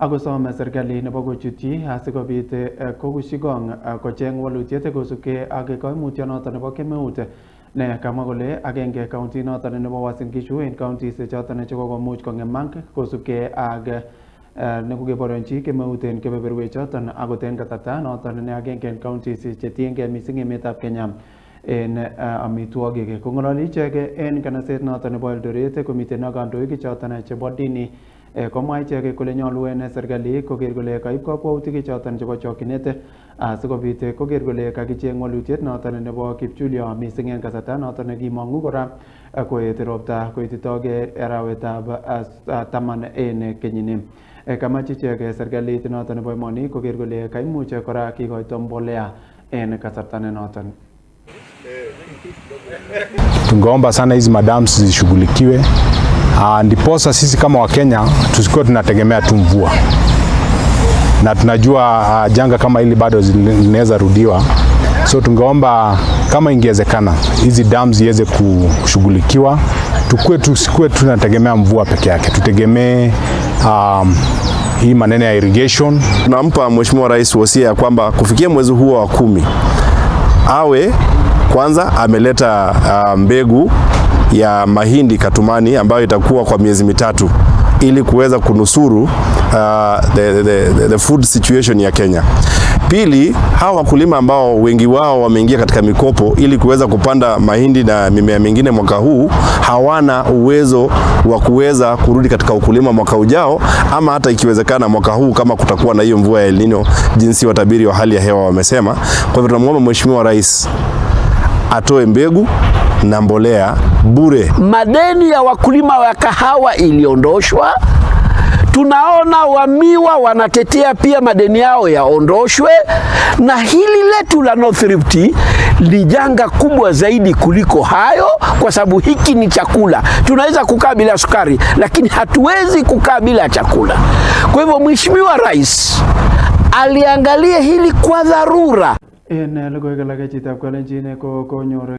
akosome serikali nebo kochutyi asikobit kokushikong kocheng walutiet kosubkei ak koimutyonoto nebo kemeut ne kamwa kole agenge county noton nebo Uasin Gishu en counties choton chekokomuch kongemak kosubkei ak nekokeborionchi kemeut en kebeberwek choton akot en kasarta noton ne agenge en counties chetiengei mising emetab Kenya en amitwogik. Kong'ololi ichek en kanaset noton nebo Eldoret komiten ak kandoik choton chebo dini komwa ichek kole nyolu en serikali koker kole kaib kakwautik choton chebo chokyinet asikobit koker kole kakicheng walutiet noton nebo kipchulyo mising en kasarta noton nekimong'u kora koet ropta koititoge arawetab taman en kenyini. Kamach ichek serikalit noton nebo emoni koker kole kaimuch kora kikoito mbolea en kasarta nenoton. Tungeomba sana hizi madams zishughulikiwe, ndiposa sisi kama Wakenya tusikuwe tunategemea tu mvua, na tunajua janga kama hili bado linaweza rudiwa. So tungeomba kama ingewezekana hizi dams ziweze kushughulikiwa, tusikuwe tunategemea mvua peke yake, tutegemee hii maneno ya irrigation. Tunampa Mheshimiwa Rais wasia ya kwamba kufikia mwezi huo wa 10 awe kwanza ameleta mbegu ya mahindi katumani ambayo itakuwa kwa miezi 3 ili kuweza kunusuru the food situation ya Kenya. Pili, hawa wakulima ambao wengi wao wameingia katika mikopo ili kuweza kupanda mahindi na mimea mingine mwaka huu, hawana uwezo wa kuweza kurudi katika ukulima mwaka ujao, ama hata ikiwezekana mwaka huu kama kutakuwa na hiyo mvua ya El Nino jinsi watabiri wa hali ya hewa wamesema. Kwa hivyo tunamwomba Mheshimiwa Rais atoe mbegu na mbolea bure. Madeni ya wakulima wa kahawa iliondoshwa. Tunaona wamiwa wanatetea pia madeni yao yaondoshwe, na hili letu la North Rift ni janga kubwa zaidi kuliko hayo, kwa sababu hiki ni chakula. Tunaweza kukaa bila sukari, lakini hatuwezi kukaa bila chakula. Kwa hivyo Mheshimiwa Rais aliangalia hili kwa dharura. En logoiwek alak chitab Kalenjin ko konyor